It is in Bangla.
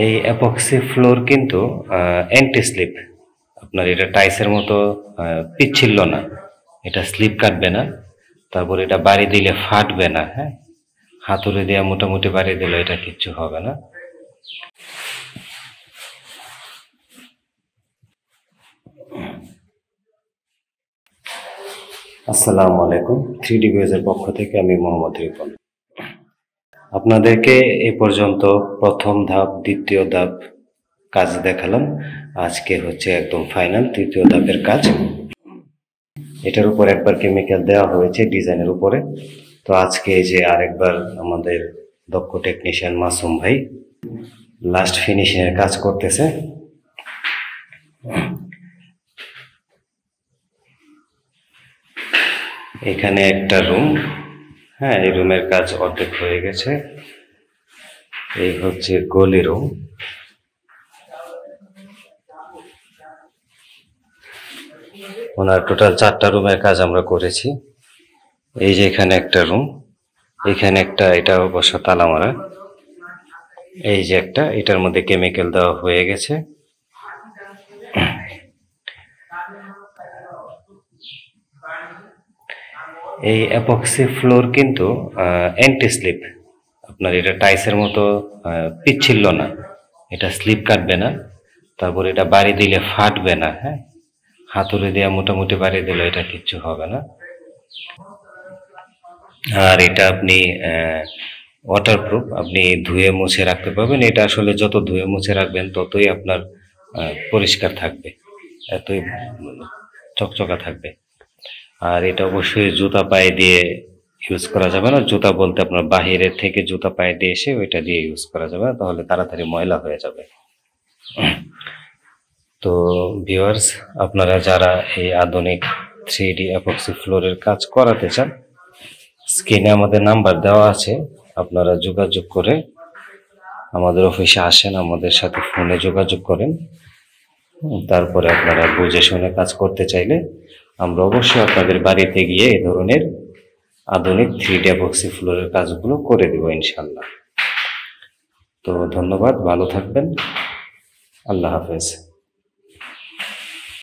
এই অ্যাপক্সি ফ্লোর কিন্তু অ্যান্টি স্লিপ। আপনার এটা টাইসের মতো পিচ্ছিল না, এটা স্লিপ কাটবে না, তারপর এটা বাড়ি দিলে ফাটবে না। হ্যাঁ, হাতুড়ি দিয়ে মোটামুটি বাড়ি দিলে এটা কিচ্ছু হবে না। আসসালামু আলাইকুম, 3D ভিউজের পক্ষ থেকে আমি মোহাম্মদ রিপন। আপনাদেরকে এ পর্যন্ত প্রথম ধাপ, দ্বিতীয় ধাপ কাজ দেখালাম। আজকে হচ্ছে একদম ফাইনাল তৃতীয় ধাপের কাজ। এটার উপর একবার কেমিক্যাল দেওয়া হয়েছে ডিজাইনের উপরে। তো আজকে এই যে আরেকবার আমাদের দক্ষ টেকনিশিয়ান মাসুম ভাই লাস্ট ফিনিশিং এর কাজ করতেছে। এখানে একটা রুম, হ্যাঁ, এই রুমের কাজ অর্ধেক হয়ে গেছে। এই হচ্ছে গলি রুম। ওনার টোটাল 4টা রুমের কাজ আমরা করেছি। এই যে এখানে একটা রুম, এখানে একটা, এটা অবশ্য তালা মারা। এই যে একটা, এটার মধ্যে কেমিক্যাল দেওয়া হয়ে গেছে। এই অ্যাপক্সি ফ্লোর কিন্তু অ্যান্টি স্লিপ। আপনার এটা টাইসের মতো পিচ্ছিল না, এটা স্লিপ কাটবে না, তারপর এটা বাড়ি দিলে ফাটবে না। হ্যাঁ, হাতুড়ি দিয়ে মোটামুটি বাড়ি দিলে এটা কিচ্ছু হবে না। আর এটা আপনি ওয়াটারপ্রুফ, আপনি ধুয়ে মুছে রাখতে পারবেন। এটা আসলে যত ধুয়ে মুছে রাখবেন ততই আপনার পরিষ্কার থাকবে, এতই চকচকা থাকবে। আর এটা অবশ্যই জুতা পায়ে দিয়ে ইউজ করা যাবে না। জুতা বলতে আপনার বাহিরের থেকে জুতা পায়ে দিয়ে এসে ওইটা দিয়ে ইউজ করা যাবে না, তাহলে তাড়াতাড়ি ময়লা হয়ে যাবে। তো ভিউয়ার্স, আপনারা যারা এই আধুনিক 3D অ্যাপক্সি ফ্লোরের কাজ করাতে চান, স্ক্রিনে আমাদের নাম্বার দেওয়া আছে, আপনারা যোগাযোগ করে আমাদের অফিসে আসেন, আমাদের সাথে ফোনে যোগাযোগ করেন। তারপরে আপনারা বুঝে শুনে কাজ করতে চাইলে আমরা অবশ্যই আপনাদের বাড়িতে গিয়ে এই ধরনের আধুনিক 3D অ্যাপক্সি ফ্লোরের কাজগুলো করে দেব ইনশাল্লাহ। তো ধন্যবাদ, ভালো থাকবেন, আল্লাহ হাফেজ।